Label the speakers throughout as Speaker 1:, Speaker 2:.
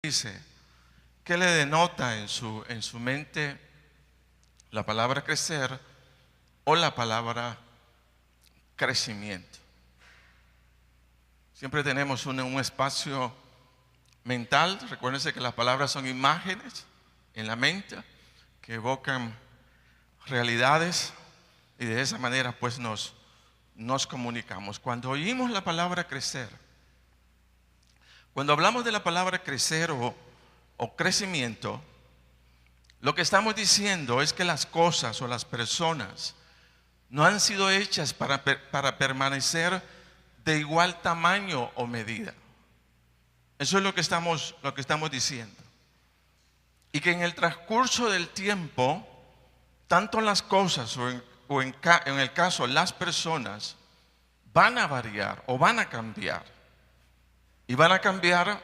Speaker 1: dice, ¿qué le denota en su mente la palabra crecer o la palabra crecimiento? Siempre tenemos un espacio mental. Recuérdense que las palabras son imágenes en la mente que evocan realidades, y de esa manera pues nos comunicamos. Cuando oímos la palabra crecer, cuando hablamos de la palabra crecer o crecimiento, lo que estamos diciendo es que las cosas o las personas no han sido hechas para permanecer de igual tamaño o medida. Eso es lo que estamos diciendo. Y que en el transcurso del tiempo, tanto las cosas o en el caso las personas van a variar o van a cambiar. Y van a cambiar,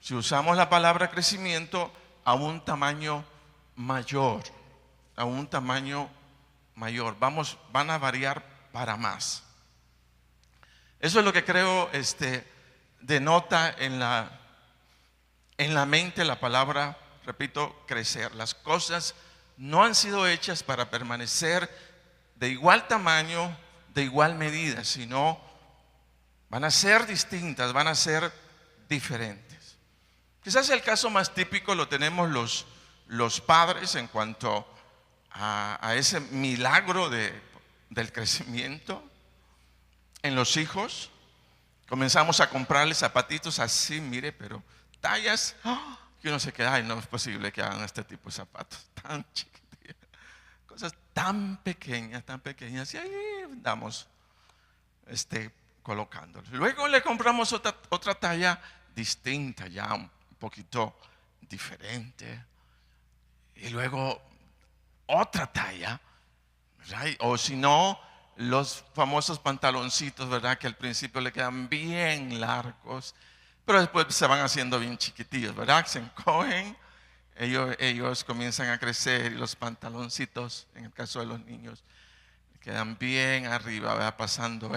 Speaker 1: si usamos la palabra crecimiento, a un tamaño mayor. A un tamaño mayor. Van a variar para más. Eso es lo que creo denota en la mente la palabra, repito, crecer. Las cosas no han sido hechas para permanecer de igual tamaño, de igual medida, sino van a ser distintas, van a ser diferentes. Quizás el caso más típico lo tenemos los padres en cuanto a ese milagro del crecimiento en los hijos. Comenzamos a comprarles zapatitos así, mire, pero tallas que uno se queda, ay, no es posible que hagan este tipo de zapatos tan chiquitos, cosas tan pequeñas, y ahí andamos colocándolos. Luego le compramos otra talla distinta, ya un poquito diferente, y luego otra talla, ¿verdad? O si no, los famosos pantaloncitos, ¿verdad? Que al principio le quedan bien largos, pero después se van haciendo bien chiquitillos, ¿verdad? Se encogen, ellos comienzan a crecer, y los pantaloncitos, en el caso de los niños, quedan bien arriba, ¿verdad? Pasando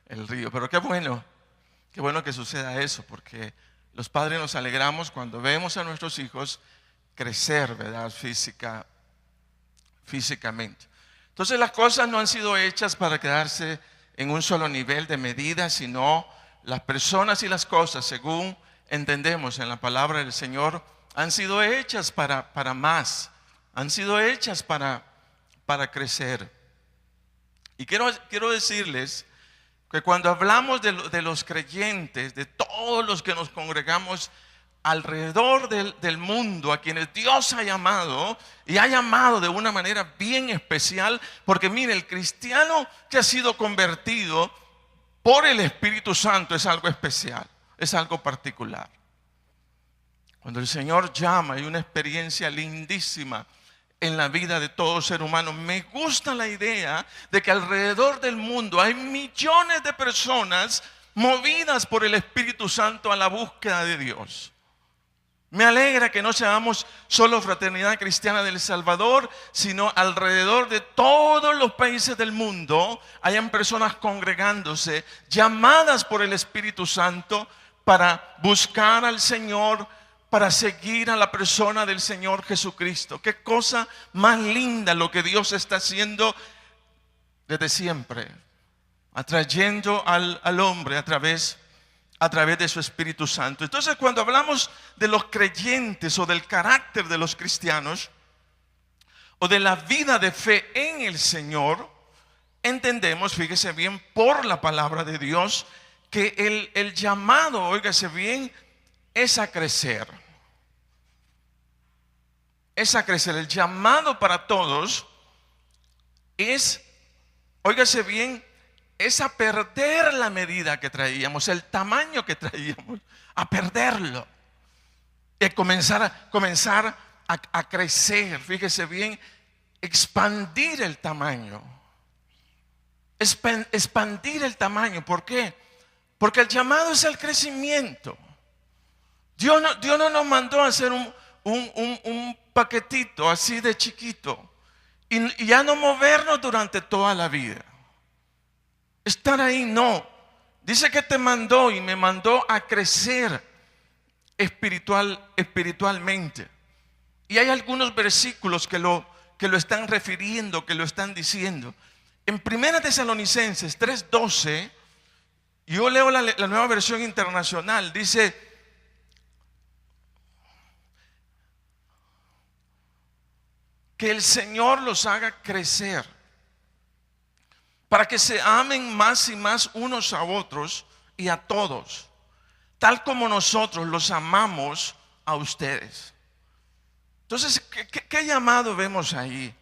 Speaker 1: el río. Pero qué bueno que suceda eso, porque los padres nos alegramos cuando vemos a nuestros hijos crecer, ¿verdad? Físicamente. Entonces las cosas no han sido hechas para quedarse en un solo nivel de medida, sino las personas y las cosas, según entendemos en la palabra del Señor, han sido hechas para más, han sido hechas para crecer. Y quiero decirles que cuando hablamos de los creyentes, de todos los que nos congregamos alrededor del mundo, a quienes Dios ha llamado, y ha llamado de una manera bien especial, porque mire, el cristiano que ha sido convertido por el Espíritu Santo es algo especial, es algo particular. Cuando el Señor llama, hay una experiencia lindísima en la vida de todo ser humano. Me gusta la idea de que alrededor del mundo hay millones de personas movidas por el Espíritu Santo a la búsqueda de Dios. Me alegra que no seamos solo Fraternidad Cristiana del Salvador, sino alrededor de todos los países del mundo hayan personas congregándose, llamadas por el Espíritu Santo para buscar al Señor, para seguir a la persona del Señor Jesucristo. Qué cosa más linda lo que Dios está haciendo desde siempre, atrayendo al hombre a través de su Espíritu Santo. Entonces, cuando hablamos de los creyentes o del carácter de los cristianos o de la vida de fe en el Señor, entendemos, fíjese bien, por la palabra de Dios, que el llamado, óigase bien, es a crecer. Es a crecer. El llamado para todos es, óigase bien, es a perder la medida que traíamos, el tamaño que traíamos, a perderlo. Y comenzar a crecer, fíjese bien, expandir el tamaño. Expandir el tamaño. ¿Por qué? Porque el llamado es el crecimiento. Dios no nos mandó a hacer un paquetito así de chiquito y ya no movernos durante toda la vida. Estar ahí, no. Dice que te mandó y me mandó a crecer espiritualmente. Y hay algunos versículos que lo están refiriendo, que lo están diciendo. En 1 Tesalonicenses 3:12, yo leo la Nueva Versión Internacional, dice: que el Señor los haga crecer, para que se amen más y más unos a otros y a todos, tal como nosotros los amamos a ustedes. Entonces, ¿qué llamado vemos ahí?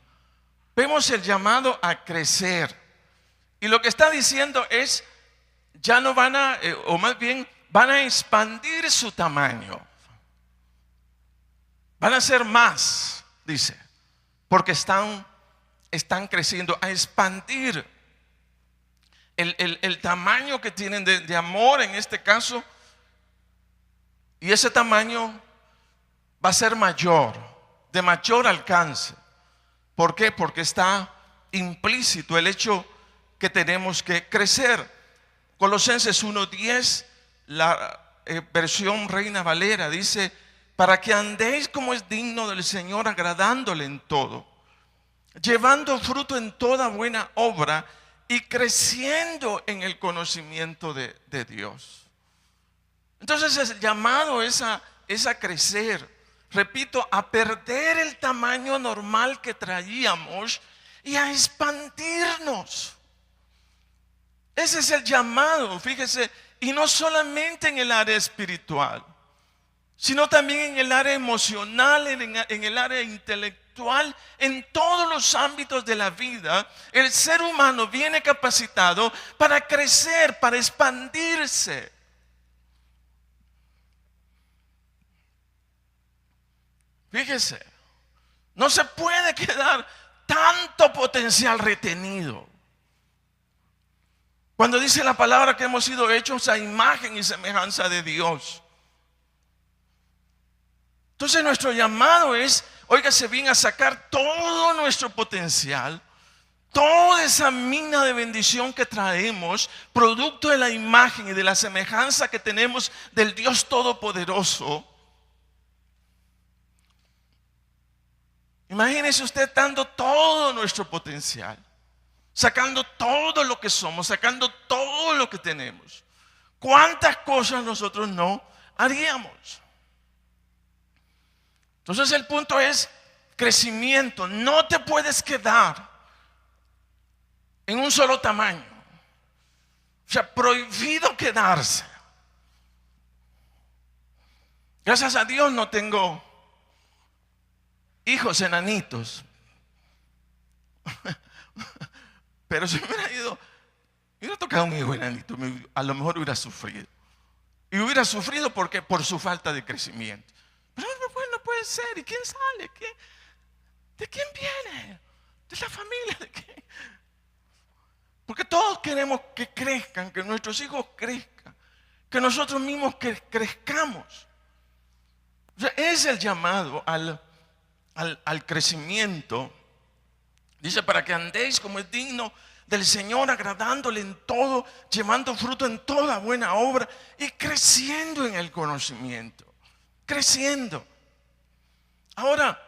Speaker 1: Vemos el llamado a crecer. Y lo que está diciendo es, ya no van a, o más bien, van a expandir su tamaño. Van a ser más, dice, porque están creciendo, a expandir el tamaño que tienen de amor en este caso. Y ese tamaño va a ser mayor, de mayor alcance. ¿Por qué? Porque está implícito el hecho que tenemos que crecer. Colosenses 1:10, la versión Reina Valera, dice: para que andéis como es digno del Señor, agradándole en todo, llevando fruto en toda buena obra y creciendo en el conocimiento de Dios. Entonces el llamado es a crecer. Repito, a perder el tamaño normal que traíamos y a expandirnos. Ese es el llamado, fíjese, y no solamente en el área espiritual, sino también en el área emocional, en el área intelectual, en todos los ámbitos de la vida. El ser humano viene capacitado para crecer, para expandirse. Fíjese, no se puede quedar tanto potencial retenido. Cuando dice la palabra que hemos sido hechos a imagen y semejanza de Dios. Entonces nuestro llamado es, óigase bien, a sacar todo nuestro potencial, toda esa mina de bendición que traemos, producto de la imagen y de la semejanza que tenemos del Dios Todopoderoso. Imagínese usted dando todo nuestro potencial, sacando todo lo que somos, sacando todo lo que tenemos. ¿Cuántas cosas nosotros no haríamos? Entonces el punto es crecimiento. No te puedes quedar en un solo tamaño. O sea, prohibido quedarse. Gracias a Dios no tengo hijos enanitos. Pero si hubiera tocado un hijo enanito, a lo mejor hubiera sufrido. Y hubiera sufrido porque por su falta de crecimiento. Pero no puede ser. ¿Y quién sale? ¿De quién viene? ¿De la familia? ¿De qué? Porque todos queremos que crezcan, que nuestros hijos crezcan, que nosotros mismos crezcamos. O sea, es el llamado al crecimiento. Dice: para que andéis como es digno del Señor, agradándole en todo, llevando fruto en toda buena obra y creciendo en el conocimiento. Creciendo. Ahora,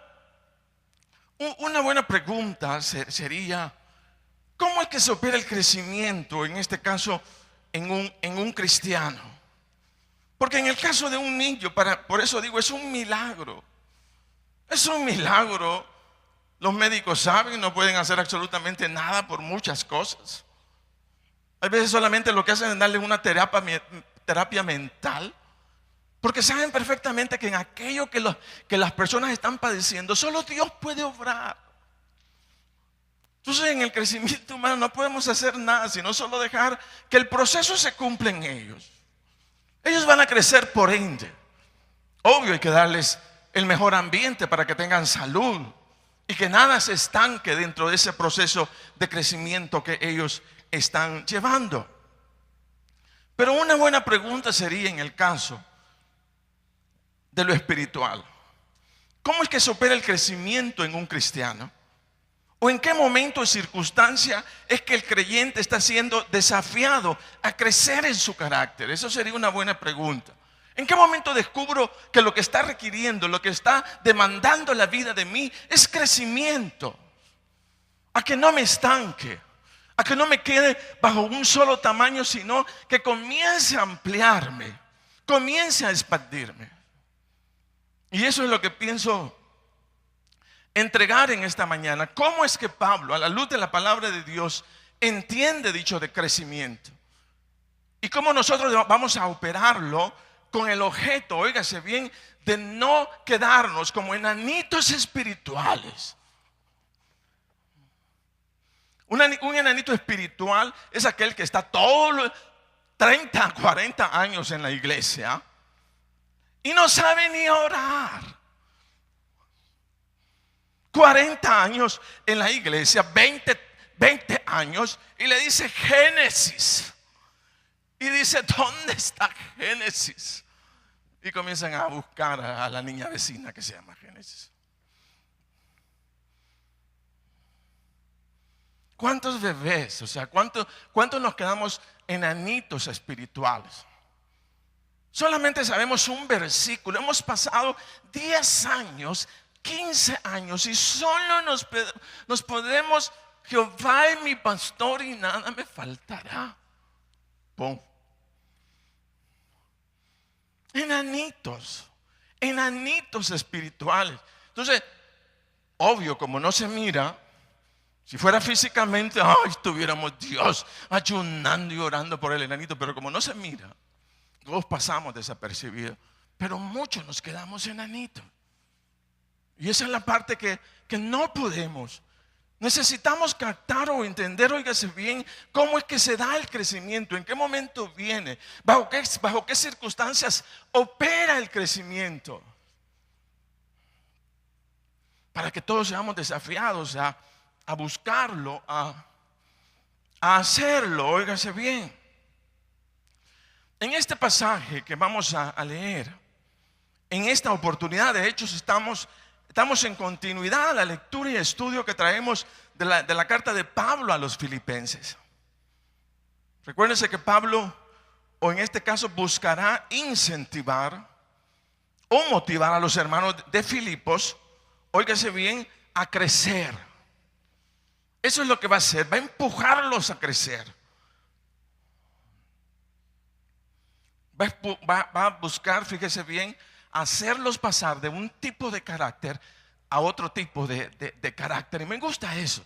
Speaker 1: una buena pregunta sería: ¿cómo es que se opera el crecimiento, en este caso, en un cristiano? Porque en el caso de un niño, por eso digo, es un milagro. Es un milagro. Los médicos saben, no pueden hacer absolutamente nada por muchas cosas. Hay veces solamente lo que hacen es darles una terapia mental, porque saben perfectamente que en aquello que las personas están padeciendo, solo Dios puede obrar. Entonces, en el crecimiento humano no podemos hacer nada, sino solo dejar que el proceso se cumpla en ellos. Ellos van a crecer por ende. Obvio, hay que darles el mejor ambiente para que tengan salud y que nada se estanque dentro de ese proceso de crecimiento que ellos están llevando. Pero una buena pregunta sería, en el caso de lo espiritual: ¿cómo es que se opera el crecimiento en un cristiano? ¿O en qué momento o circunstancia es que el creyente está siendo desafiado a crecer en su carácter? Eso sería una buena pregunta. ¿En qué momento descubro que lo que está requiriendo, lo que está demandando la vida de mí es crecimiento? A que no me estanque, a que no me quede bajo un solo tamaño, sino que comience a ampliarme, comience a expandirme. Y eso es lo que pienso entregar en esta mañana. ¿Cómo es que Pablo, a la luz de la palabra de Dios, entiende dicho de crecimiento? Y cómo nosotros vamos a operarlo con el objeto, óigase bien, de no quedarnos como enanitos espirituales. Un enanito espiritual es aquel que está todos los 30, 40 años en la iglesia y no sabe ni orar. 40 años en la iglesia, 20 años, y le dice Génesis. Y dice, ¿dónde está Génesis? Y comienzan a buscar a la niña vecina que se llama Génesis. ¿Cuántos bebés? O sea, ¿cuántos nos quedamos enanitos espirituales? Solamente sabemos un versículo. Hemos pasado 10 años, 15 años y solo nos podemos, Jehová es mi pastor y nada me faltará. ¡Pum! Enanitos espirituales. Entonces, obvio, como no se mira, si fuera físicamente, estuviéramos Dios ayunando y orando por el enanito, pero como no se mira, todos pasamos desapercibidos, pero muchos nos quedamos enanitos. Y esa es la parte que no podemos. Necesitamos captar o entender, óigase bien, cómo es que se da el crecimiento, en qué momento viene, bajo qué circunstancias opera el crecimiento. Para que todos seamos desafiados a buscarlo, a hacerlo, óigase bien. En este pasaje que vamos a leer, en esta oportunidad, de hecho, estamos en continuidad a la lectura y estudio que traemos de la carta de Pablo a los filipenses. Recuérdense que Pablo, o en este caso, buscará incentivar o motivar a los hermanos de Filipos, óigase bien, a crecer. Eso es lo que va a hacer, va a empujarlos a crecer. Va a buscar, fíjese bien, hacerlos pasar de un tipo de carácter a otro tipo de carácter. Y me gusta eso.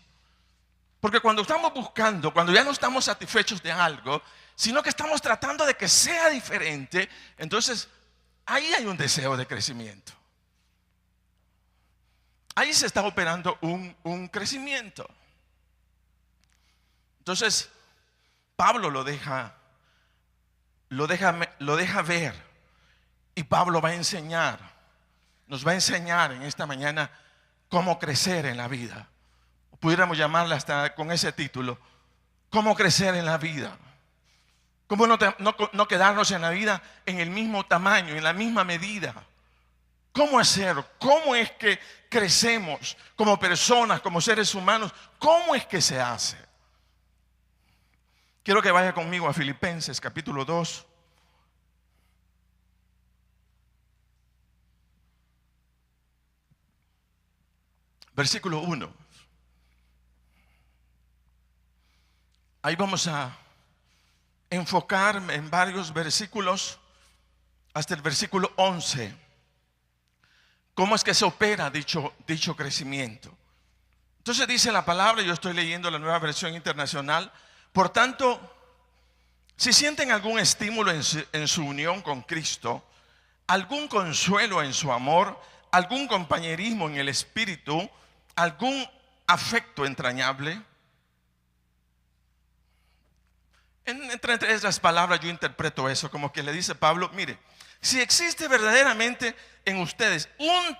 Speaker 1: Porque cuando estamos buscando, cuando ya no estamos satisfechos de algo, sino que estamos tratando de que sea diferente, entonces ahí hay un deseo de crecimiento. Ahí se está operando un crecimiento. Entonces, Pablo lo deja ver. Y Pablo va a enseñar, nos va a enseñar en esta mañana cómo crecer en la vida. Pudiéramos llamarla hasta con ese título, cómo crecer en la vida. Cómo no quedarnos en la vida en el mismo tamaño, en la misma medida. ¿Cómo hacer? ¿Cómo es que crecemos como personas, como seres humanos? ¿Cómo es que se hace? Quiero que vaya conmigo a Filipenses capítulo 2. Versículo 1. Ahí vamos a enfocarme en varios versículos hasta el versículo 11. ¿Cómo es que se opera dicho crecimiento? Entonces dice la palabra, yo estoy leyendo la Nueva Versión Internacional. Por tanto, si sienten algún estímulo en su unión con Cristo, algún consuelo en su amor, algún compañerismo en el espíritu, algún afecto entrañable. Entre esas palabras yo interpreto eso como que le dice Pablo, mire, si existe verdaderamente en ustedes un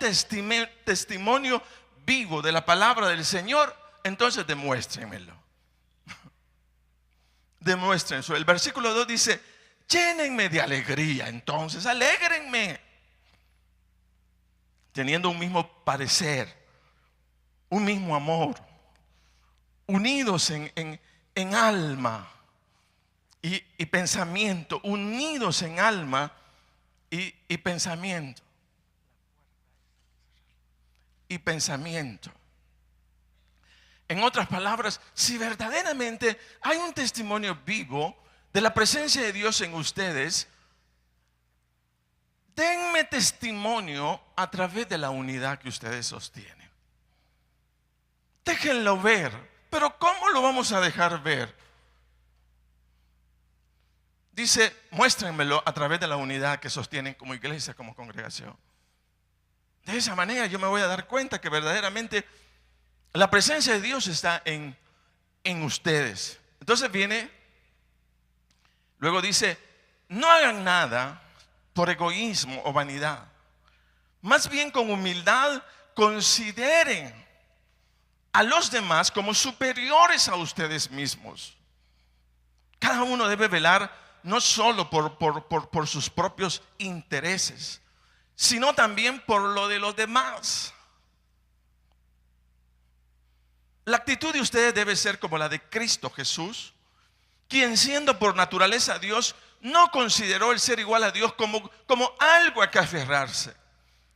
Speaker 1: testimonio vivo de la palabra del Señor, entonces demuéstrenmelo. Demuéstrenlo. El versículo 2 dice, llénenme de alegría, entonces alégrenme, teniendo un mismo parecer, un mismo amor, unidos en alma y pensamiento, unidos en alma y pensamiento. Y pensamiento. En otras palabras, si verdaderamente hay un testimonio vivo de la presencia de Dios en ustedes, denme testimonio a través de la unidad que ustedes sostienen. Déjenlo ver, pero ¿cómo lo vamos a dejar ver? Dice, muéstrenmelo a través de la unidad que sostienen como iglesia, como congregación. De esa manera yo me voy a dar cuenta que verdaderamente la presencia de Dios está en ustedes. Entonces luego dice, no hagan nada por egoísmo o vanidad. Más bien con humildad consideren a los demás como superiores a ustedes mismos. Cada uno debe velar no solo por sus propios intereses, sino también por lo de los demás. La actitud de ustedes debe ser como la de Cristo Jesús, quien siendo por naturaleza Dios, no consideró el ser igual a Dios como algo a que aferrarse.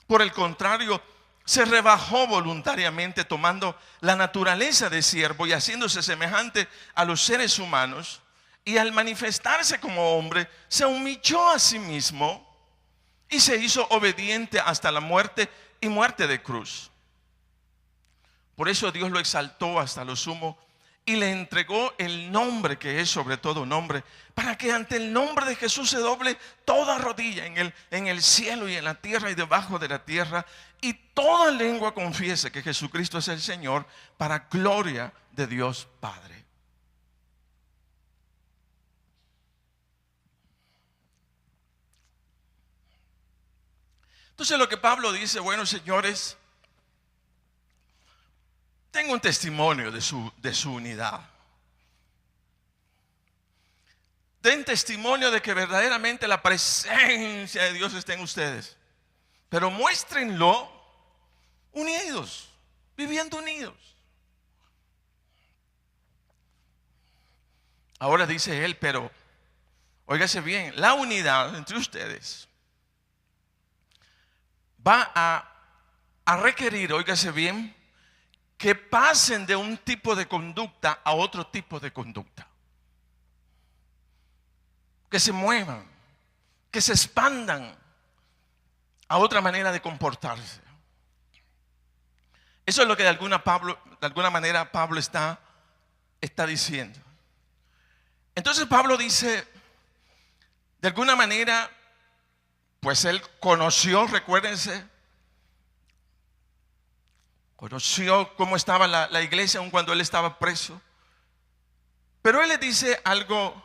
Speaker 1: Por el contrario, se rebajó voluntariamente, tomando la naturaleza de siervo y haciéndose semejante a los seres humanos. Y al manifestarse como hombre, se humilló a sí mismo y se hizo obediente hasta la muerte y muerte de cruz. Por eso Dios lo exaltó hasta lo sumo y le entregó el nombre que es sobre todo nombre, para que ante el nombre de Jesús se doble toda rodilla en el cielo y en la tierra y debajo de la tierra, y toda lengua confiese que Jesucristo es el Señor, para gloria de Dios Padre. Entonces lo que Pablo dice, bueno, señores, tengo un testimonio de su unidad. Den testimonio de que verdaderamente la presencia de Dios está en ustedes. Pero muéstrenlo unidos, viviendo unidos. Ahora dice él, pero óigase bien, la unidad entre ustedes va a requerir, óigase bien, que pasen de un tipo de conducta a otro tipo de conducta. Que se muevan, que se expandan a otra manera de comportarse. Eso es lo que de alguna manera Pablo está diciendo. Entonces Pablo dice, de alguna manera, pues él conoció, recuérdense, conoció cómo estaba la iglesia aun cuando él estaba preso. Pero él le dice algo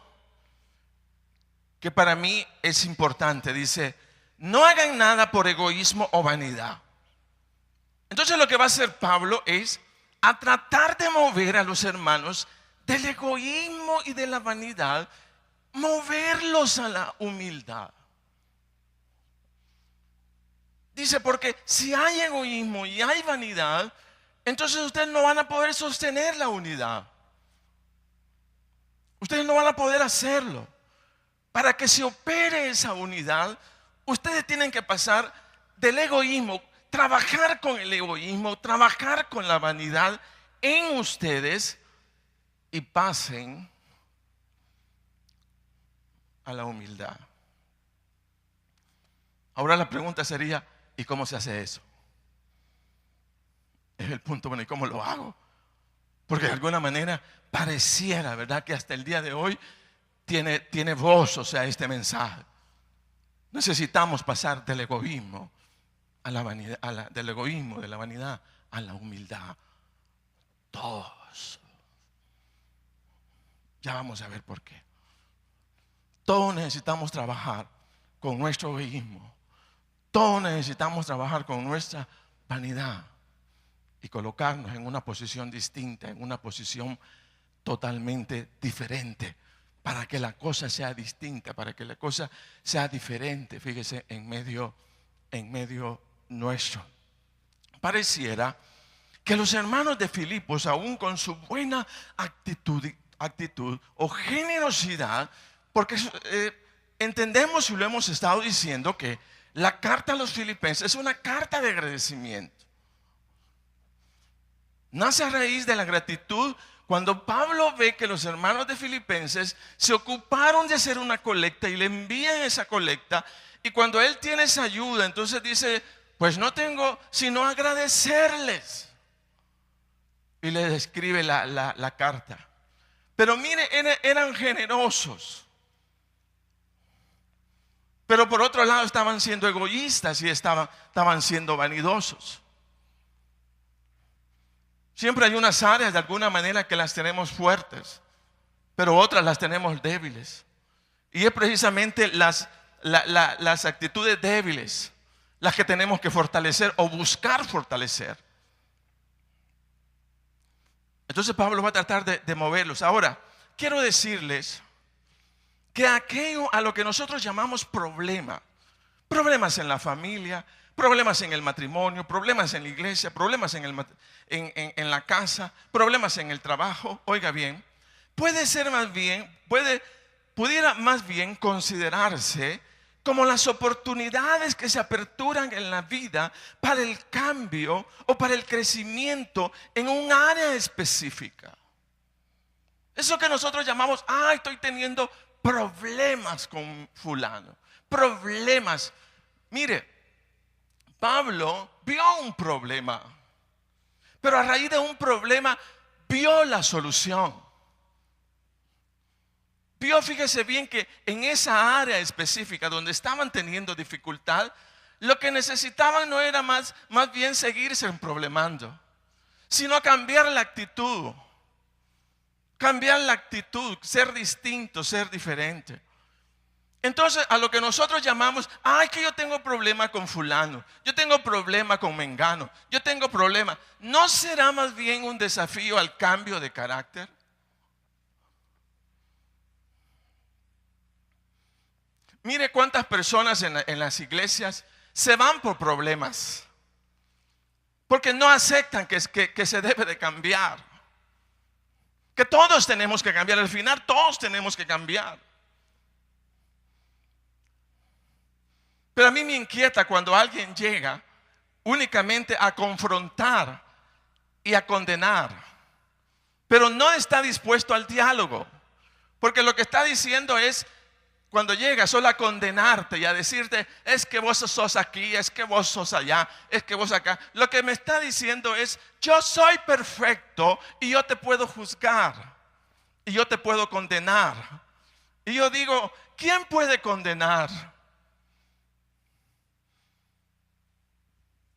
Speaker 1: que para mí es importante. Dice, no hagan nada por egoísmo o vanidad. Entonces lo que va a hacer Pablo es a tratar de mover a los hermanos del egoísmo y de la vanidad, moverlos a la humildad. Dice, porque si hay egoísmo y hay vanidad, entonces ustedes no van a poder sostener la unidad. Ustedes no van a poder hacerlo. Para que se opere esa unidad, ustedes tienen que pasar del egoísmo, trabajar con el egoísmo, trabajar con la vanidad en ustedes y pasen a la humildad. Ahora la pregunta sería, ¿y cómo se hace eso? Es el punto, bueno, ¿y cómo lo hago? Porque de alguna manera pareciera, ¿verdad?, que hasta el día de hoy tiene voz, o sea, este mensaje. Necesitamos pasar del egoísmo a la vanidad, del egoísmo, de la vanidad, a la humildad. Todos. Ya vamos a ver por qué. Todos necesitamos trabajar con nuestro egoísmo. Todos necesitamos trabajar con nuestra vanidad y colocarnos en una posición distinta, en una posición totalmente diferente, para que la cosa sea distinta, para que la cosa sea diferente. Fíjese, en medio nuestro. Pareciera que los hermanos de Filipos, aún con su buena actitud o generosidad, porque entendemos y lo hemos estado diciendo que la carta a los Filipenses es una carta de agradecimiento. Nace a raíz de la gratitud. Cuando Pablo ve que los hermanos de Filipenses se ocuparon de hacer una colecta y le envían esa colecta, y cuando él tiene esa ayuda, entonces dice, pues no tengo sino agradecerles. Y le describe la carta. Pero mire, eran generosos. Pero por otro lado estaban siendo egoístas y estaban siendo vanidosos. Siempre hay unas áreas de alguna manera que las tenemos fuertes, pero otras las tenemos débiles. Y es precisamente las actitudes débiles las que tenemos que fortalecer o buscar fortalecer. Entonces Pablo va a tratar de moverlos. Ahora, quiero decirles que aquello a lo que nosotros llamamos problemas en la familia, problemas en el matrimonio, problemas en la iglesia, problemas en la casa, problemas en el trabajo, oiga bien, pudiera más bien considerarse como las oportunidades que se aperturan en la vida para el cambio o para el crecimiento en un área específica. Eso que nosotros llamamos, estoy teniendo problemas con fulano, problemas. Mire, Pablo vio un problema, pero a raíz de un problema vio la solución. Vio, fíjese bien, que en esa área específica donde estaban teniendo dificultad, lo que necesitaban no era más bien seguirse problemando, sino cambiar la actitud. Cambiar la actitud, ser distinto, ser diferente. Entonces, a lo que nosotros llamamos, que yo tengo problema con fulano, yo tengo problema con mengano, yo tengo problema. ¿No será más bien un desafío al cambio de carácter? Mire cuántas personas en las iglesias se van por problemas, porque no aceptan que se debe de cambiar, que todos tenemos que cambiar. Al final todos tenemos que cambiar. Pero a mí me inquieta cuando alguien llega únicamente a confrontar y a condenar, pero no está dispuesto al diálogo, porque lo que está diciendo es, cuando llega solo a condenarte y a decirte, es que vos sos aquí, es que vos sos allá, es que vos acá. Lo que me está diciendo es, yo soy perfecto y yo te puedo juzgar y yo te puedo condenar. Y yo digo, ¿quién puede condenar?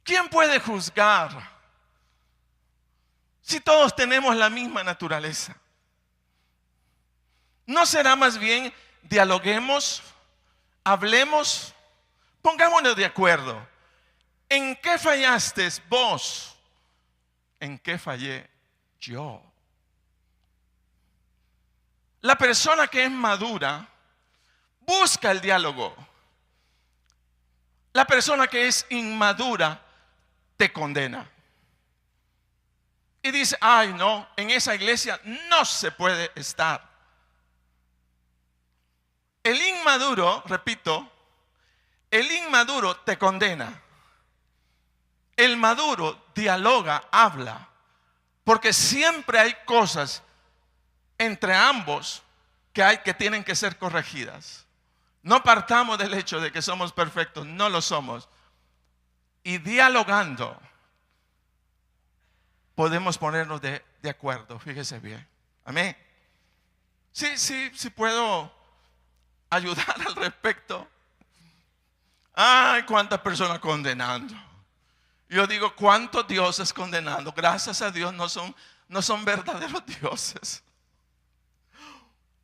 Speaker 1: ¿Quién puede juzgar? Si todos tenemos la misma naturaleza. ¿No será más bien dialoguemos, hablemos, pongámonos de acuerdo? ¿En qué fallaste vos? ¿En qué fallé yo? La persona que es madura busca el diálogo. La persona que es inmadura te condena. Y dice, no, en esa iglesia no se puede estar. El inmaduro, repito, el inmaduro te condena. El maduro dialoga, habla, porque siempre hay cosas entre ambos que tienen que ser corregidas. No partamos del hecho de que somos perfectos, no lo somos. Y dialogando podemos ponernos de acuerdo, fíjese bien. Amén. Sí puedo ayudar al respecto. Cuántas personas condenando. Yo digo, cuántos dioses condenando. Gracias a Dios no son verdaderos dioses.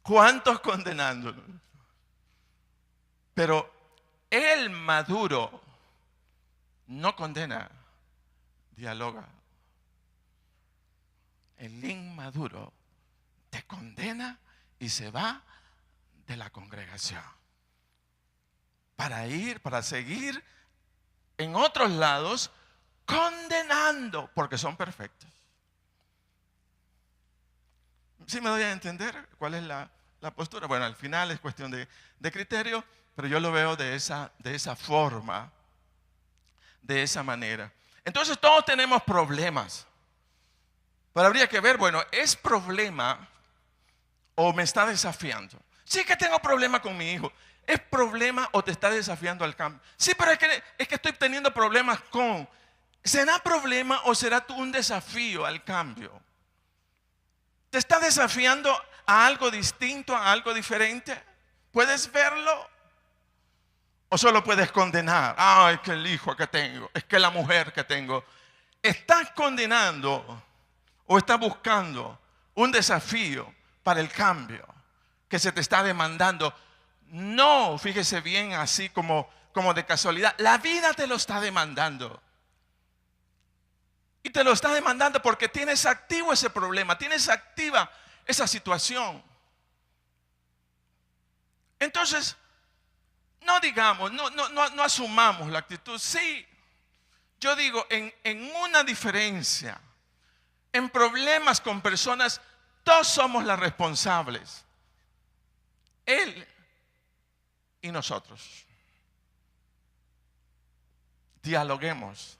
Speaker 1: ¿Cuántos condenando? Pero el maduro no condena, dialoga. El inmaduro te condena y se va de la congregación para seguir en otros lados condenando, porque son perfectos. ¿Sí me doy a entender cuál es la postura. Bueno, al final es cuestión de criterio, pero yo lo veo de esa forma, de esa manera. Entonces todos tenemos problemas. Pero habría que ver, bueno, ¿es problema o me está desafiando? Sí que tengo problema con mi hijo. ¿Es problema o te está desafiando al cambio? Sí, pero es que estoy teniendo problemas con... ¿Será problema o será tú un desafío al cambio? ¿Te está desafiando a algo distinto, a algo diferente? ¿Puedes verlo? ¿O solo puedes condenar? Ay, que el hijo que tengo, es que la mujer que tengo. ¿Estás condenando o estás buscando un desafío para el cambio que se te está demandando? No, fíjese bien, así como de casualidad. La vida te lo está demandando. Y te lo está demandando porque tienes activo ese problema, tienes activa esa situación. Entonces, no digamos, no asumamos la actitud. Sí, yo digo, en una diferencia, en problemas con personas, todos somos las responsables. Él y nosotros. Dialoguemos,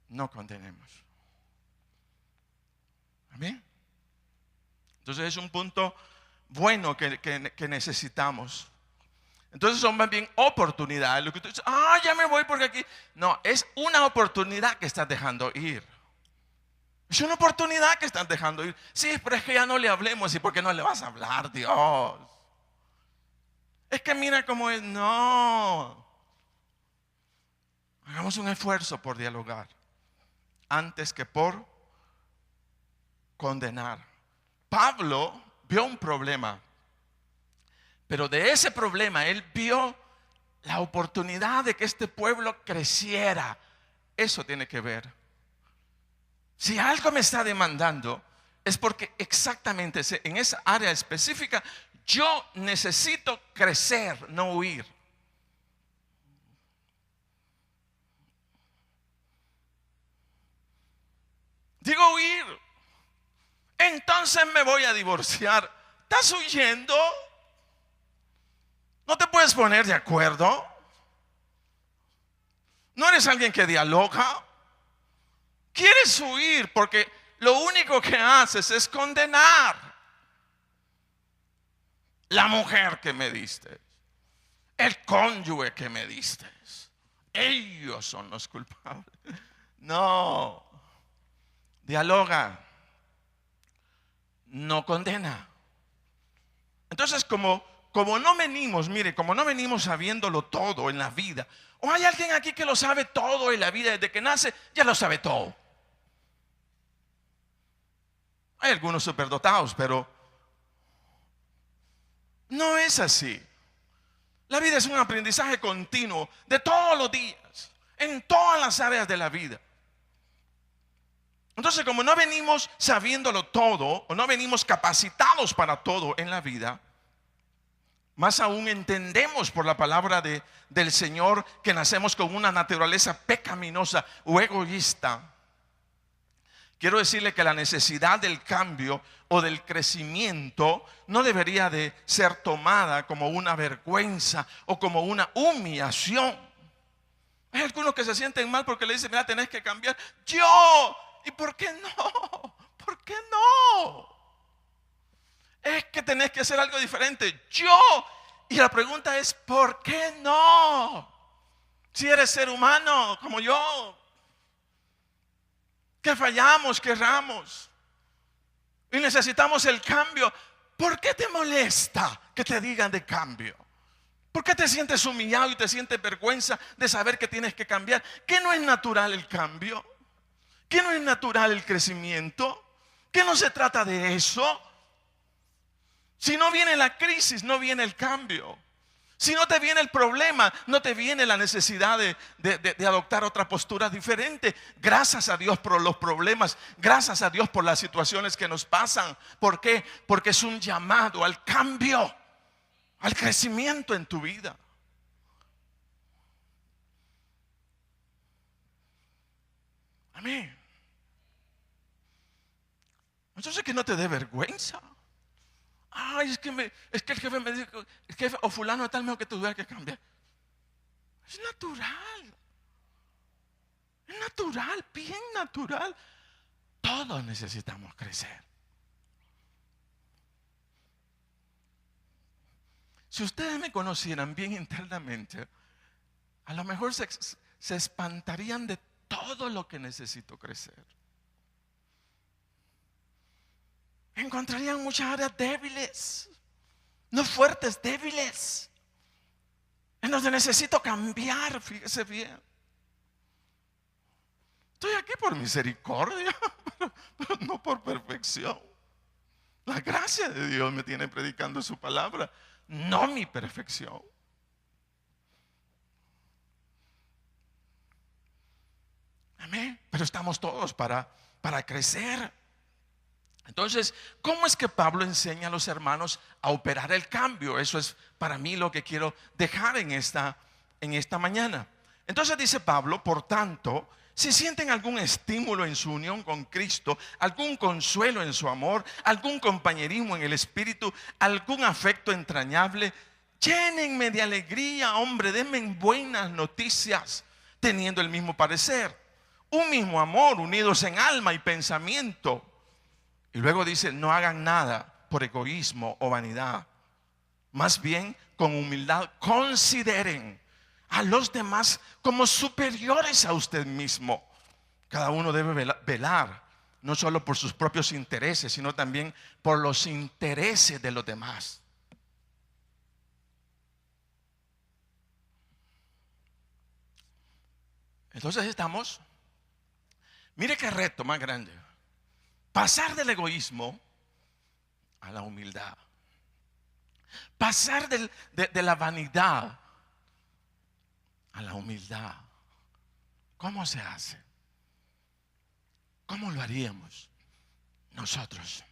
Speaker 1: no condenemos. Amén. Entonces es un punto bueno que necesitamos. Entonces son más bien oportunidades. Lo que tú dices, ya me voy porque aquí. No, es una oportunidad que estás dejando ir. Es una oportunidad que estás dejando ir. Sí, pero es que ya no le hablemos. ¿Y por qué no le vas a hablar, Dios? Es que mira cómo es. No. Hagamos un esfuerzo por dialogar antes que por condenar. Pablo vio un problema, pero de ese problema él vio la oportunidad de que este pueblo creciera. Eso tiene que ver. Si algo me está demandando, es porque exactamente en esa área específica yo necesito crecer, no huir. Digo huir, entonces me voy a divorciar. ¿Estás huyendo? ¿No te puedes poner de acuerdo? ¿No eres alguien que dialoga? ¿Quieres huir? Porque lo único que haces es condenar. La mujer que me diste, el cónyuge que me diste, ellos son los culpables. No, dialoga, no condena. Entonces como no venimos, mire, como no venimos sabiéndolo todo en la vida, o hay alguien aquí que lo sabe todo en la vida desde que nace, ya lo sabe todo. Hay algunos superdotados, pero no es así. La vida es un aprendizaje continuo de todos los días, en todas las áreas de la vida. Entonces, como no venimos sabiéndolo todo, o no venimos capacitados para todo en la vida, más aún entendemos por la palabra del Señor que nacemos con una naturaleza pecaminosa o egoísta. Quiero decirle que la necesidad del cambio o del crecimiento no debería de ser tomada como una vergüenza o como una humillación. Hay algunos que se sienten mal porque le dicen, mira, tenés que cambiar. Yo, ¿y por qué no? ¿Por qué no? Es que tenés que hacer algo diferente. Yo, y la pregunta es, ¿por qué no? Si eres ser humano como yo, que fallamos, que erramos y necesitamos el cambio. ¿Por qué te molesta que te digan de cambio? ¿Por qué te sientes humillado y te sientes vergüenza de saber que tienes que cambiar? ¿Que no es natural el cambio? ¿Que no es natural el crecimiento? ¿Que no se trata de eso? Si no viene la crisis, no viene el cambio. Si no te viene el problema, no te viene la necesidad de adoptar otra postura diferente. Gracias a Dios por los problemas. Gracias a Dios por las situaciones que nos pasan. ¿Por qué? Porque es un llamado al cambio, al crecimiento en tu vida. Amén. Entonces que no te dé vergüenza. Ay, es que el jefe me dijo, el jefe o fulano de tal mejor que tuviera que cambiar. Es natural. Es natural, bien natural. Todos necesitamos crecer. Si ustedes me conocieran bien internamente, a lo mejor se espantarían de todo lo que necesito crecer. Encontrarían muchas áreas débiles, no fuertes, débiles, en donde necesito cambiar. Fíjese bien. Estoy aquí por misericordia, pero no por perfección. La gracia de Dios me tiene predicando su palabra, no mi perfección. Amén. Pero estamos todos para crecer. Entonces, ¿cómo es que Pablo enseña a los hermanos a operar el cambio? Eso es para mí lo que quiero dejar en esta mañana. Entonces dice Pablo, por tanto, si sienten algún estímulo en su unión con Cristo, algún consuelo en su amor, algún compañerismo en el Espíritu, algún afecto entrañable, llénenme de alegría, hombre, denme buenas noticias, teniendo el mismo parecer, un mismo amor, unidos en alma y pensamiento. Y luego dice, no hagan nada por egoísmo o vanidad. Más bien, con humildad, consideren a los demás como superiores a usted mismo. Cada uno debe velar, no solo por sus propios intereses, sino también por los intereses de los demás. Entonces estamos, mire qué reto más grande. Pasar del egoísmo a la humildad. Pasar de la vanidad a la humildad. ¿Cómo se hace? ¿Cómo lo haríamos nosotros?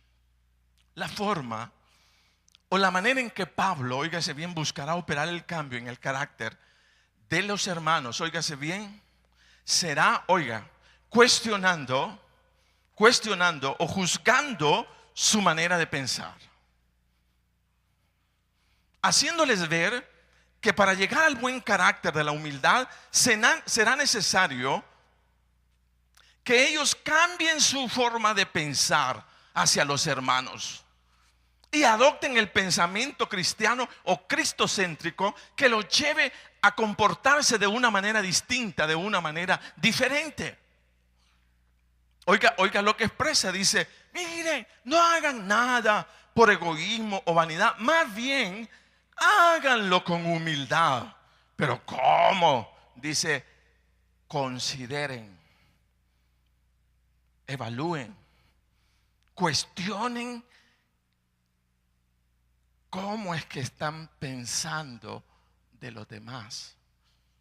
Speaker 1: La forma o la manera en que Pablo, óigase bien, buscará operar el cambio en el carácter de los hermanos, óigase bien, será, cuestionando o juzgando su manera de pensar, haciéndoles ver que para llegar al buen carácter de la humildad será necesario que ellos cambien su forma de pensar hacia los hermanos y adopten el pensamiento cristiano o cristocéntrico que los lleve a comportarse de una manera distinta, de una manera diferente. Oiga lo que expresa, dice, miren, no hagan nada por egoísmo o vanidad, más bien háganlo con humildad. Pero ¿cómo? Dice, consideren, evalúen, cuestionen cómo es que están pensando de los demás.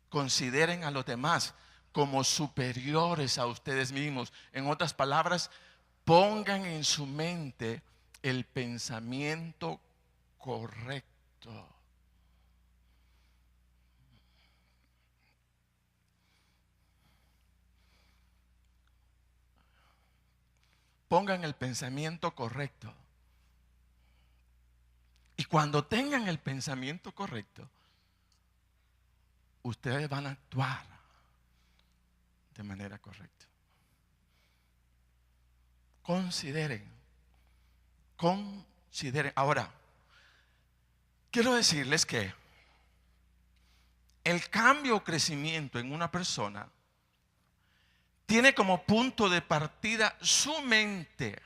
Speaker 1: Consideren a los demás como superiores a ustedes mismos. En otras palabras, pongan en su mente el pensamiento correcto. Pongan el pensamiento correcto. Y cuando tengan el pensamiento correcto, ustedes van a actuar de manera correcta. Consideren. Ahora, quiero decirles que el cambio o crecimiento en una persona tiene como punto de partida su mente,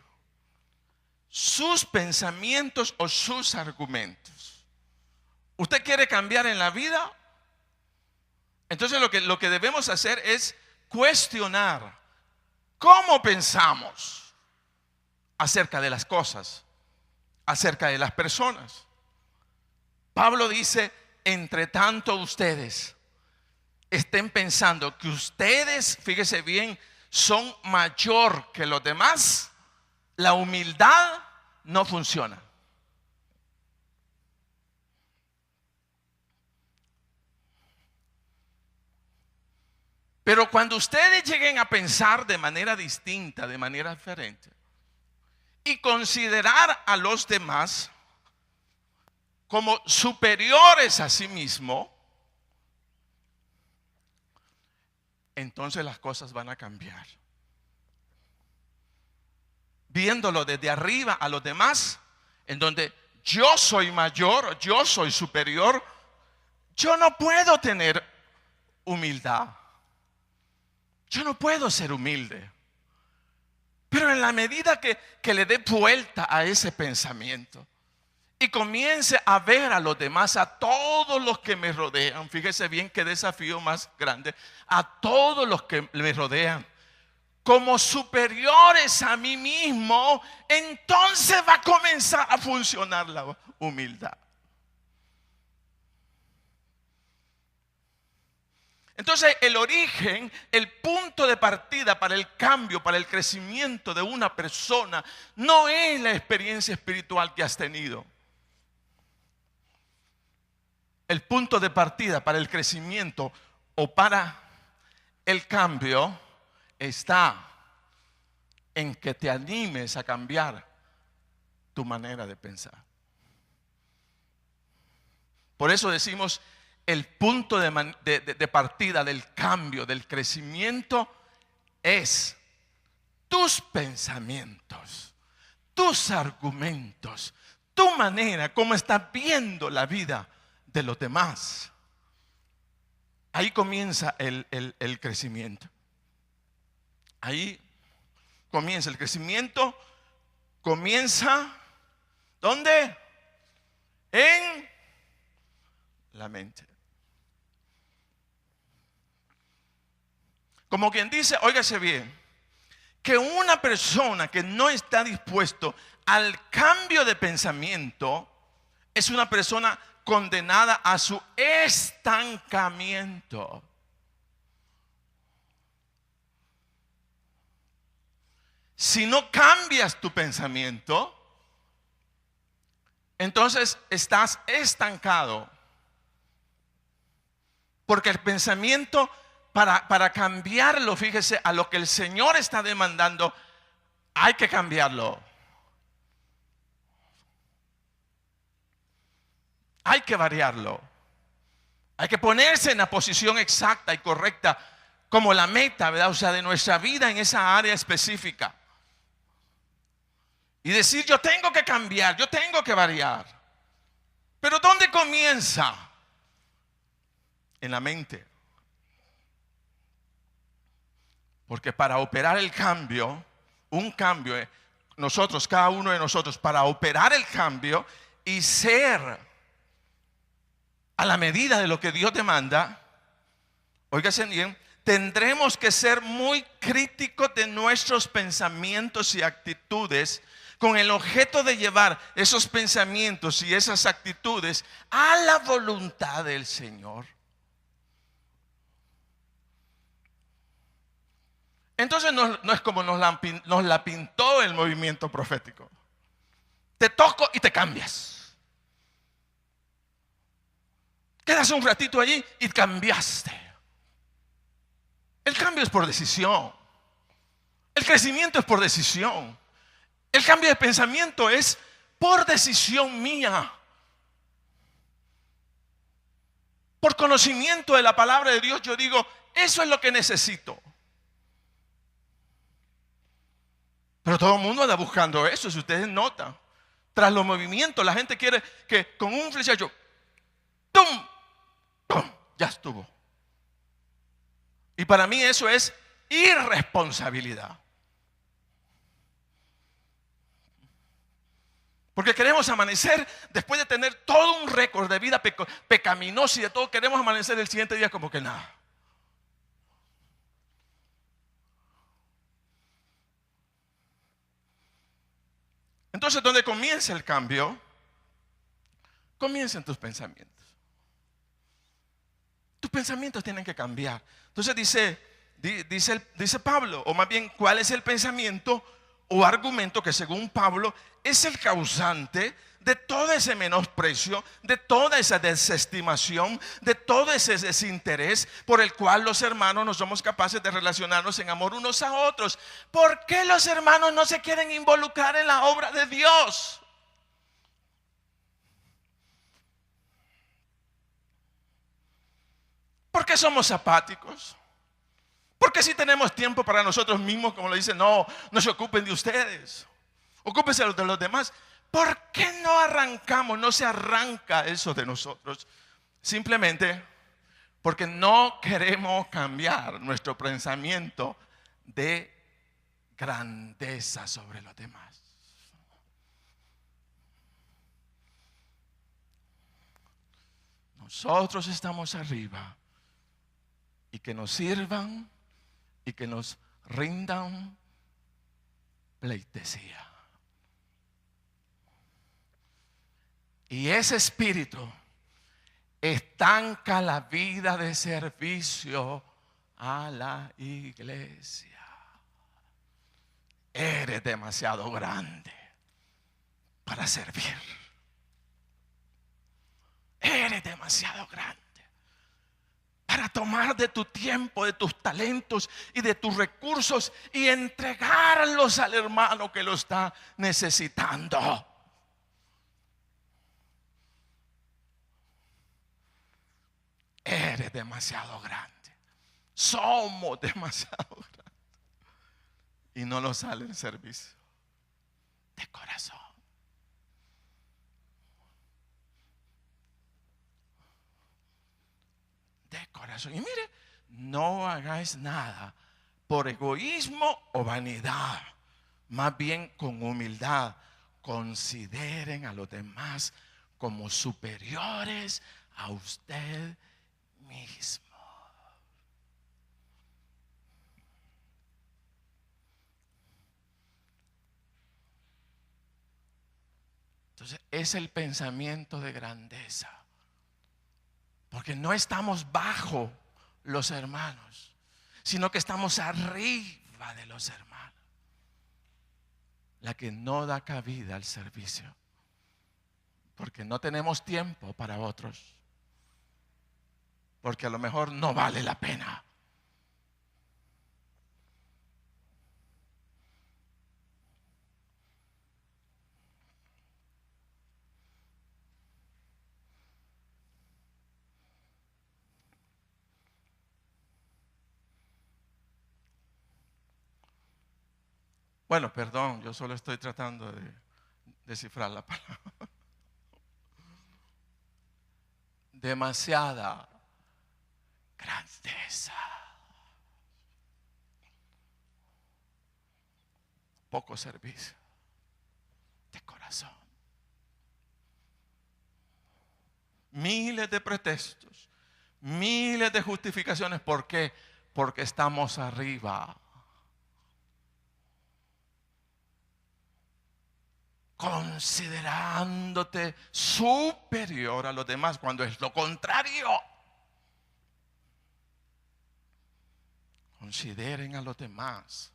Speaker 1: sus pensamientos o sus argumentos. ¿Usted quiere cambiar en la vida? Entonces lo que debemos hacer es cuestionar cómo pensamos acerca de las cosas, acerca de las personas. Pablo dice, entre tanto ustedes estén pensando que ustedes, fíjese bien, son mayor que los demás, la humildad no funciona. Pero cuando ustedes lleguen a pensar de manera distinta, de manera diferente, y considerar a los demás, como superiores a sí mismo, entonces las cosas van a cambiar. Viéndolo desde arriba a los demás, en donde yo soy mayor, yo soy superior, yo no puedo tener humildad. Yo no puedo ser humilde. Pero en la medida que le dé vuelta a ese pensamiento y comience a ver a los demás, a todos los que me rodean, fíjese bien qué desafío más grande, a todos los que me rodean como superiores a mí mismo, entonces va a comenzar a funcionar la humildad. Entonces el origen, el punto de partida para el cambio, para el crecimiento de una persona, no es la experiencia espiritual que has tenido. El punto de partida para el crecimiento o para el cambio está en que te animes a cambiar tu manera de pensar. Por eso decimos, el punto de partida del cambio, del crecimiento, es tus pensamientos, tus argumentos, tu manera, cómo estás viendo la vida de los demás. Ahí comienza el crecimiento. Ahí comienza el crecimiento. Comienza, ¿dónde? En la mente. Como quien dice, óigase bien, que una persona que no está dispuesto al cambio de pensamiento es una persona condenada a su estancamiento. Si no cambias tu pensamiento, entonces estás estancado. Porque el pensamiento, para cambiarlo, fíjese, a lo que el Señor está demandando, hay que cambiarlo. Hay que variarlo. Hay que ponerse en la posición exacta y correcta como la meta, ¿verdad? O sea, de nuestra vida en esa área específica. Y decir, yo tengo que cambiar, yo tengo que variar. Pero ¿dónde comienza? En la mente. Porque para operar el cambio, un cambio, nosotros, cada uno de nosotros, para operar el cambio y ser a la medida de lo que Dios demanda, óigase bien, tendremos que ser muy críticos de nuestros pensamientos y actitudes, con el objeto de llevar esos pensamientos y esas actitudes a la voluntad del Señor. Entonces no es como nos la pintó el movimiento profético. Te toco y te cambias. Quedas un ratito allí y cambiaste. El cambio es por decisión. El crecimiento es por decisión. El cambio de pensamiento es por decisión mía. Por conocimiento de la palabra de Dios, yo digo, eso es lo que necesito. Pero todo el mundo anda buscando eso, si ustedes notan. Tras los movimientos, la gente quiere que con un flechazo, ¡tum! ¡Tum! Ya estuvo. Y para mí eso es irresponsabilidad. Porque queremos amanecer, después de tener todo un récord de vida pecaminosa y de todo, queremos amanecer el siguiente día como que nada. Entonces, donde comienza el cambio, comienzan tus pensamientos. Tus pensamientos tienen que cambiar. Entonces dice Pablo, o más bien, ¿cuál es el pensamiento o argumento que según Pablo es el causante de todo ese menosprecio, de toda esa desestimación, de todo ese desinterés por el cual los hermanos no somos capaces de relacionarnos en amor unos a otros? ¿Por qué los hermanos no se quieren involucrar en la obra de Dios? ¿Por qué somos apáticos? Porque si tenemos tiempo para nosotros mismos, como le dicen, no se ocupen de ustedes, ocúpense de los demás. ¿Por qué no arrancamos, no se arranca eso de nosotros? Simplemente porque no queremos cambiar nuestro pensamiento de grandeza sobre los demás. Nosotros estamos arriba y que nos sirvan y que nos rindan pleitesía. Y ese espíritu estanca la vida de servicio a la iglesia. Eres demasiado grande para servir. Eres demasiado grande para tomar de tu tiempo, de tus talentos y de tus recursos y entregarlos al hermano que lo está necesitando. Eres demasiado grande. Somos demasiado grandes. Y no nos sale el servicio de corazón. De corazón. Y mire, no hagáis nada por egoísmo o vanidad. Más bien con humildad. Consideren a los demás como superiores a usted mismo. Entonces es el pensamiento de grandeza, porque no estamos bajo los hermanos, sino que estamos arriba de los hermanos, la que no da cabida al servicio, porque no tenemos tiempo para otros, porque a lo mejor no vale la pena. Bueno, perdón, yo solo estoy tratando de descifrar la palabra. Demasiada grandeza. Poco servicio de corazón. Miles de pretextos, miles de justificaciones. ¿Por qué? Porque estamos arriba. Considerándote superior a los demás, cuando es lo contrario. Consideren a los demás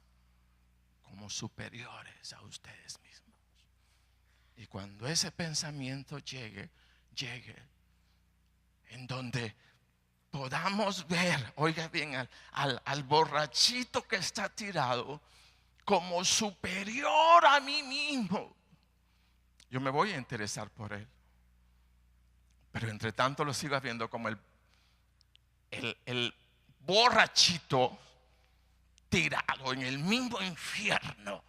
Speaker 1: como superiores a ustedes mismos. Y cuando ese pensamiento llegue en donde podamos ver, oiga bien, al borrachito que está tirado como superior a mí mismo, yo me voy a interesar por él. Pero entre tanto lo sigo viendo como el borrachito tirado en el mismo infierno.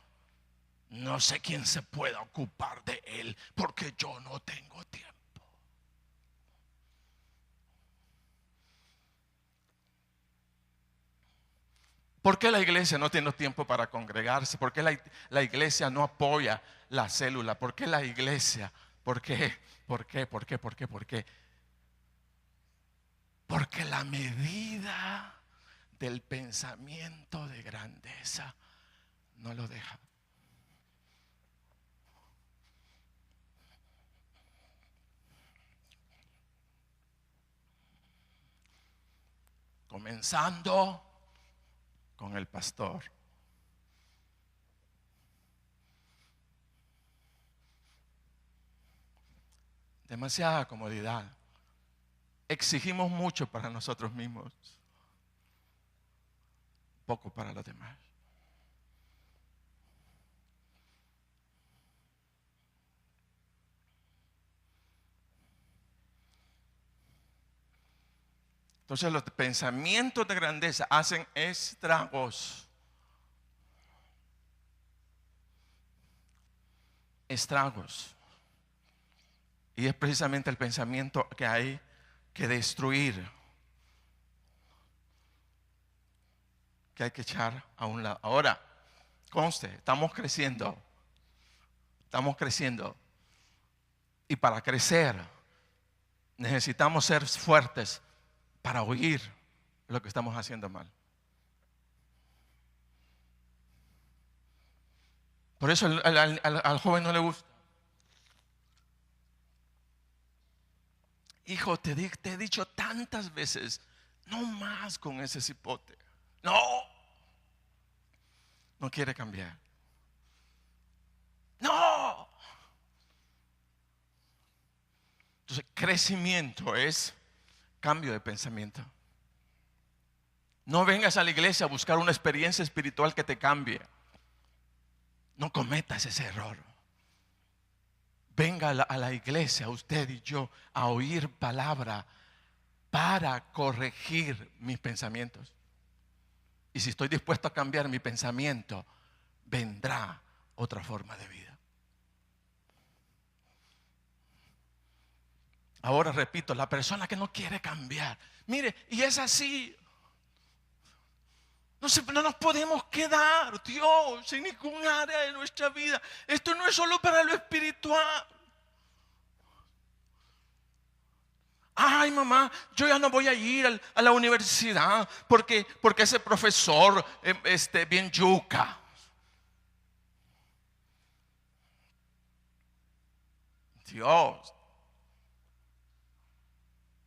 Speaker 1: No sé quién se pueda ocupar de él, porque yo no tengo tiempo. ¿Por qué la iglesia no tiene tiempo para congregarse? ¿Por qué la iglesia no apoya la célula? ¿Por qué la iglesia? ¿Por qué? ¿Por qué? ¿Por qué? ¿Por qué? ¿Por qué? Porque la medida del pensamiento de grandeza no lo deja. Comenzando con el pastor. Demasiada comodidad. Exigimos mucho para nosotros mismos, poco para los demás. Entonces los pensamientos de grandeza hacen estragos. Estragos. Y es precisamente el pensamiento que hay que destruir, que hay que echar a un lado. Ahora, conste, estamos creciendo. Y para crecer necesitamos ser fuertes para oír lo que estamos haciendo mal. Por eso al joven no le gusta. Hijo, te he dicho tantas veces, no más con ese cipote. No quiere cambiar. No. Entonces, crecimiento es cambio de pensamiento. No vengas a la iglesia a buscar una experiencia espiritual que te cambie. No cometas ese error. Venga a la iglesia, usted y yo, a oír palabra para corregir mis pensamientos. Y si estoy dispuesto a cambiar mi pensamiento, vendrá otra forma de vida. Ahora repito, la persona que no quiere cambiar, mire, y es así. No nos podemos quedar, Dios, en ningún área de nuestra vida. Esto no es solo para lo espiritual. Ay, mamá, yo ya no voy a ir a la universidad porque ese profesor bien yuca. Dios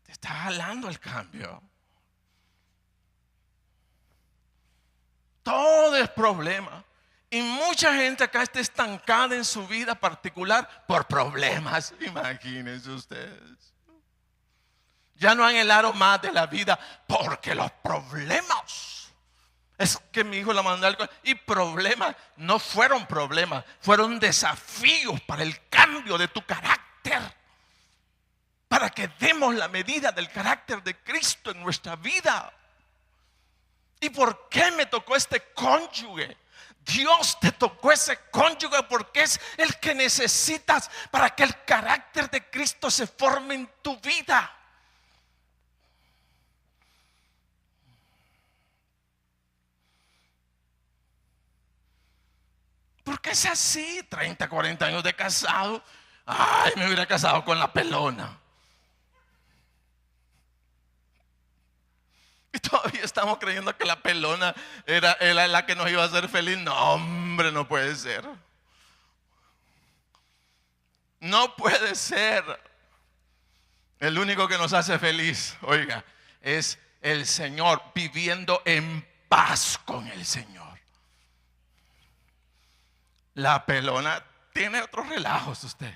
Speaker 1: te está jalando el cambio. Todo es problema. Y mucha gente acá está estancada en su vida particular por problemas. Imagínense ustedes. Ya no anhelaron más de la vida porque los problemas. Es que mi hijo la mandó al colegio. Y problemas no fueron problemas, fueron desafíos para el cambio de tu carácter. Para que demos la medida del carácter de Cristo en nuestra vida. ¿Y por qué me tocó este cónyuge? Dios te tocó ese cónyuge porque es el que necesitas para que el carácter de Cristo se forme en tu vida. Porque es así, 30, 40 años de casado. Ay, me hubiera casado con la pelona. Y todavía estamos creyendo que la pelona era la que nos iba a hacer feliz. No, hombre, no puede ser. No puede ser. El único que nos hace feliz, oiga, es el Señor, viviendo en paz con el Señor. La pelona tiene otros relajos usted.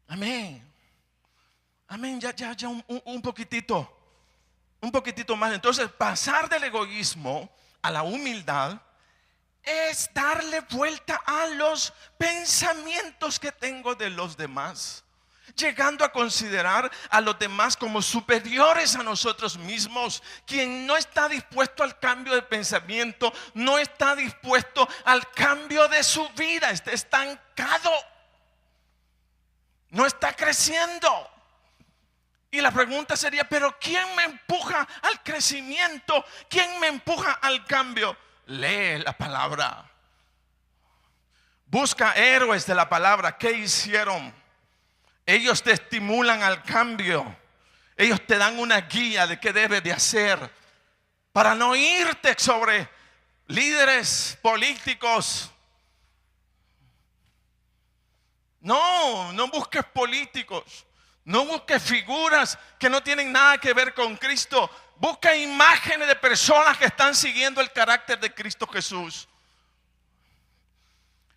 Speaker 1: Amén. Amén, ya un poquitito más. Entonces, pasar del egoísmo a la humildad es darle vuelta a los pensamientos que tengo de los demás, llegando a considerar a los demás como superiores a nosotros mismos. Quien no está dispuesto al cambio de pensamiento, no está dispuesto al cambio de su vida, está estancado, no está creciendo. Y la pregunta sería, ¿pero quién me empuja al crecimiento? ¿Quién me empuja al cambio? Lee la palabra. Busca héroes de la palabra. ¿Qué hicieron? Ellos te estimulan al cambio. Ellos te dan una guía de qué debes de hacer para no irte sobre líderes políticos. No busques políticos. No busques figuras que no tienen nada que ver con Cristo. Busca imágenes de personas que están siguiendo el carácter de Cristo Jesús.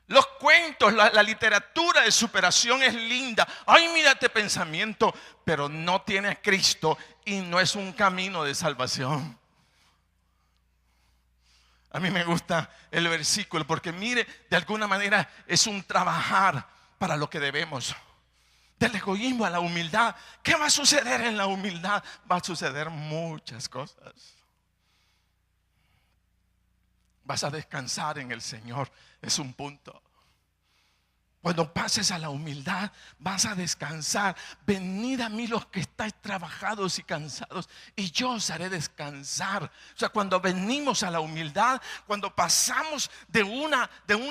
Speaker 1: Los cuentos, la literatura de superación es linda. Ay, mira este pensamiento, pero no tiene a Cristo y no es un camino de salvación. A mí me gusta el versículo porque mire, de alguna manera es un trabajar para lo que debemos. del egoísmo a la humildad. ¿Qué va a suceder en la humildad? Va a suceder muchas cosas. Vas a descansar en el Señor, es un punto. Cuando pases a la humildad, vas a descansar. Venid a mí los que estáis trabajados y cansados, y yo os haré descansar. O sea, cuando venimos a la humildad, cuando pasamos de una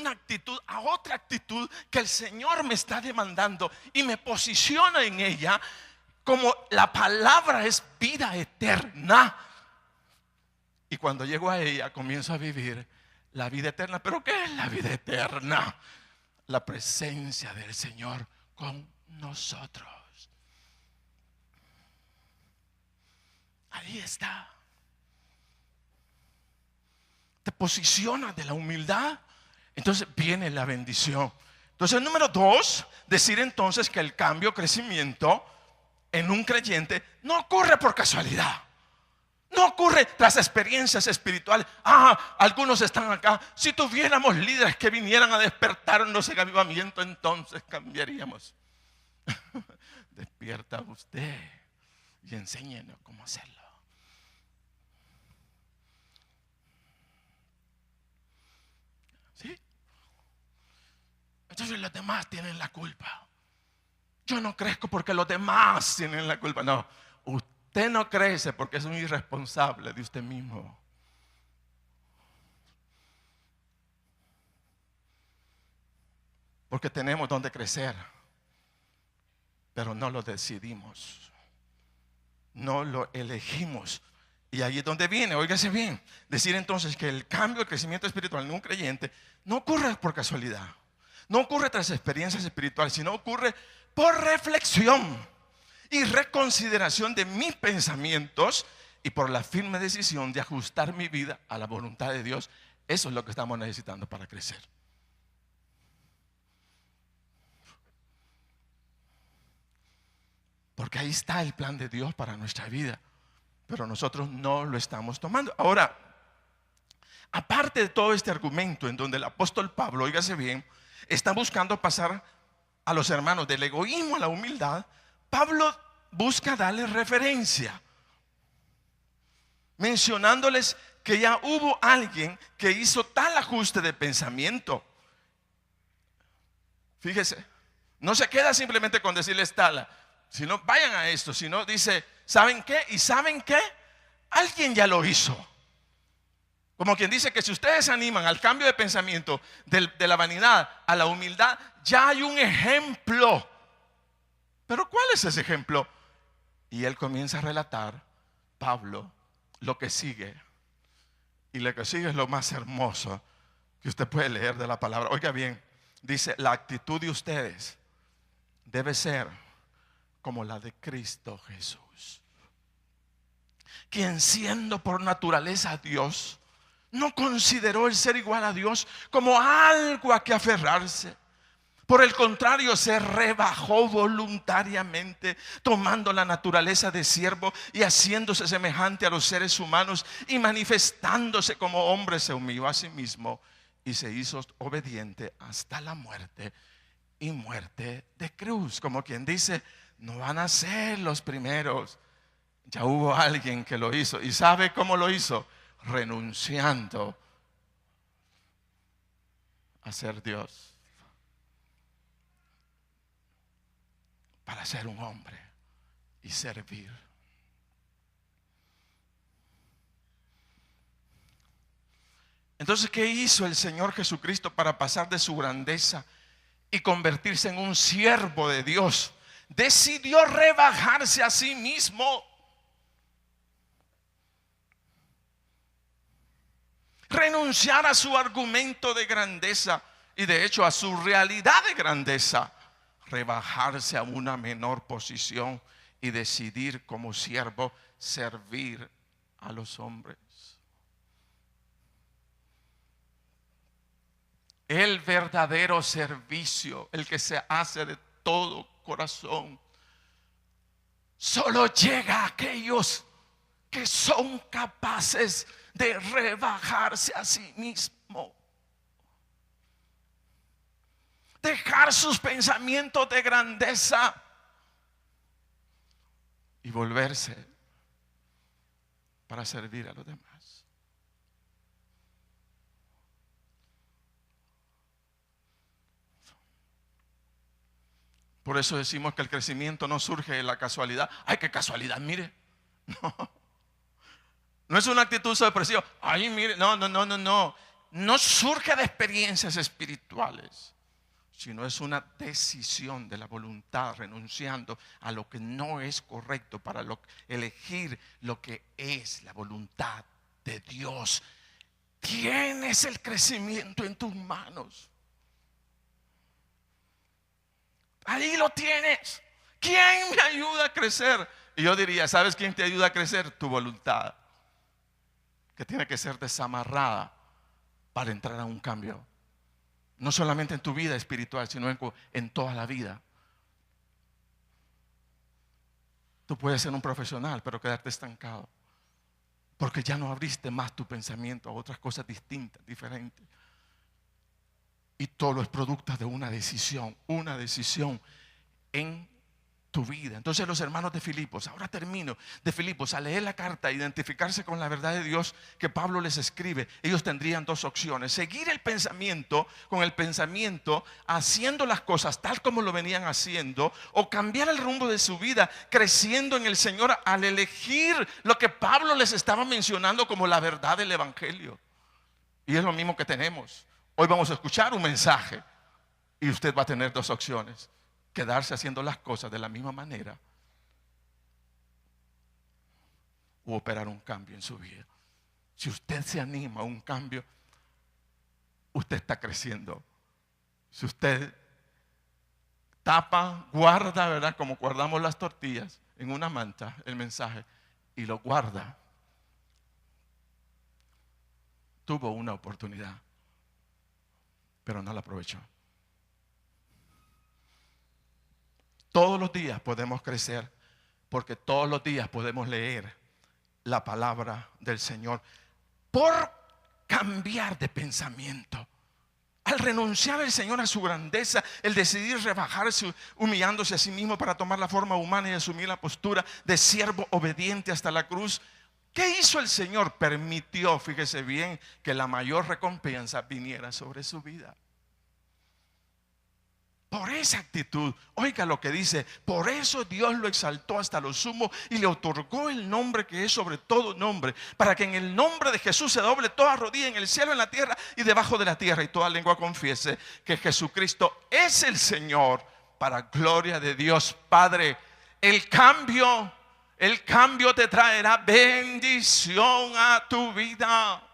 Speaker 1: actitud a otra actitud que el Señor me está demandando y me posiciona en ella, como la palabra es vida eterna. Y cuando llego a ella, comienzo a vivir la vida eterna. ¿Pero qué es la vida eterna? La presencia del Señor con nosotros. Ahí está. Te posicionas de la humildad, entonces viene la bendición. Entonces, número 2, decir entonces que el cambio, crecimiento en un creyente no ocurre por casualidad. No ocurre tras experiencias espirituales. Algunos están acá. Si tuviéramos líderes que vinieran a despertarnos en avivamiento, entonces cambiaríamos. Despierta usted y enséñenos cómo hacerlo. ¿Sí? Entonces los demás tienen la culpa. Yo no crezco porque los demás tienen la culpa. No, usted no crece porque es un irresponsable de usted mismo. Porque tenemos donde crecer, pero no lo decidimos, no lo elegimos. Y ahí es donde viene, óigase bien, decir entonces que el cambio, el crecimiento espiritual en un creyente no ocurre por casualidad, no ocurre tras experiencias espirituales, sino ocurre por reflexión y reconsideración de mis pensamientos y por la firme decisión de ajustar mi vida a la voluntad de Dios. Eso es lo que estamos necesitando para crecer. Porque ahí está el plan de Dios para nuestra vida, pero nosotros no lo estamos tomando. Ahora, aparte de todo este argumento en donde el apóstol Pablo, óigase bien, está buscando pasar a los hermanos del egoísmo a la humildad, Pablo busca darles referencia, mencionándoles que ya hubo alguien que hizo tal ajuste de pensamiento. Fíjese, no se queda simplemente con decirles tal, sino vayan a esto, sino dice, ¿saben qué? ¿Y saben qué? Alguien ya lo hizo. Como quien dice que si ustedes se animan al cambio de pensamiento de la vanidad a la humildad, ya hay un ejemplo. ¿Pero cuál es ese ejemplo? Y él comienza a relatar, Pablo, lo que sigue. Y lo que sigue es lo más hermoso que usted puede leer de la palabra. Oiga bien, dice, la actitud de ustedes debe ser como la de Cristo Jesús, quien siendo por naturaleza Dios, no consideró el ser igual a Dios como algo a que aferrarse. Por el contrario, se rebajó voluntariamente, tomando la naturaleza de siervo y haciéndose semejante a los seres humanos, y manifestándose como hombre, se humilló a sí mismo y se hizo obediente hasta la muerte, y muerte de cruz. Como quien dice, no van a ser los primeros, ya hubo alguien que lo hizo. ¿Y sabe cómo lo hizo? Renunciando a ser Dios para ser un hombre y servir. Entonces, ¿qué hizo el Señor Jesucristo para pasar de su grandeza y convertirse en un siervo de Dios? Decidió rebajarse a sí mismo, renunciar a su argumento de grandeza y de hecho a su realidad de grandeza, rebajarse a una menor posición y decidir como siervo servir a los hombres. El verdadero servicio, el que se hace de todo corazón, solo llega a aquellos que son capaces de rebajarse a sí mismo, dejar sus pensamientos de grandeza y volverse para servir a los demás. Por eso decimos que el crecimiento no surge de la casualidad. ¡Ay, qué casualidad! Mire. No es una actitud sorpresiva. ¡Ay, mire! No. No surge de experiencias espirituales, sino es una decisión de la voluntad, renunciando a lo que no es correcto para elegir lo que es la voluntad de Dios. Tienes el crecimiento en tus manos. Ahí lo tienes. ¿Quién me ayuda a crecer? Y yo diría, ¿sabes quién te ayuda a crecer? Tu voluntad, que tiene que ser desamarrada para entrar a un cambio. No solamente en tu vida espiritual, sino en toda la vida. Tú puedes ser un profesional, pero quedarte estancado, porque ya no abriste más tu pensamiento a otras cosas distintas, diferentes. Y todo es producto de una decisión en tu vida. Entonces los hermanos de Filipos, ahora termino, de Filipos, al leer la carta, a identificarse con la verdad de Dios que Pablo les escribe, ellos tendrían dos opciones: seguir el pensamiento, con el pensamiento, haciendo las cosas tal como lo venían haciendo, o cambiar el rumbo de su vida, creciendo en el Señor al elegir lo que Pablo les estaba mencionando como la verdad del Evangelio. Y es lo mismo que tenemos. Hoy vamos a escuchar un mensaje y usted va a tener dos opciones: quedarse haciendo las cosas de la misma manera o operar un cambio en su vida. Si usted se anima a un cambio, usted está creciendo. Si usted tapa, guarda, ¿verdad? Como guardamos las tortillas en una manta, el mensaje, y lo guarda, tuvo una oportunidad, pero no la aprovechó. Todos los días podemos crecer, porque todos los días podemos leer la palabra del Señor. Por cambiar de pensamiento, al renunciar el Señor a su grandeza, el decidir rebajarse, humillándose a sí mismo para tomar la forma humana y asumir la postura de siervo obediente hasta la cruz. ¿Qué hizo el Señor? Permitió, fíjese bien, que la mayor recompensa viniera sobre su vida. Por esa actitud, oiga lo que dice: por eso Dios lo exaltó hasta lo sumo y le otorgó el nombre que es sobre todo nombre, para que en el nombre de Jesús se doble toda rodilla en el cielo, en la tierra y debajo de la tierra, y toda lengua confiese que Jesucristo es el Señor, para gloria de Dios Padre. El cambio te traerá bendición a tu vida.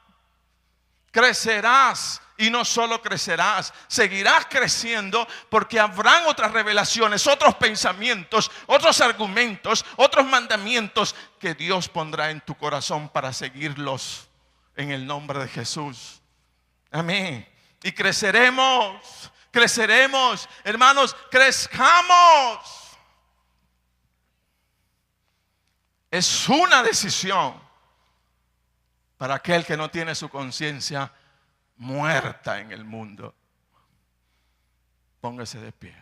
Speaker 1: Crecerás, y no solo crecerás, seguirás creciendo, porque habrán otras revelaciones, otros pensamientos, otros argumentos, otros mandamientos que Dios pondrá en tu corazón para seguirlos en el nombre de Jesús. Amén. Y creceremos, hermanos, crezcamos. Es una decisión para aquel que no tiene su conciencia muerta en el mundo. Póngase de pie.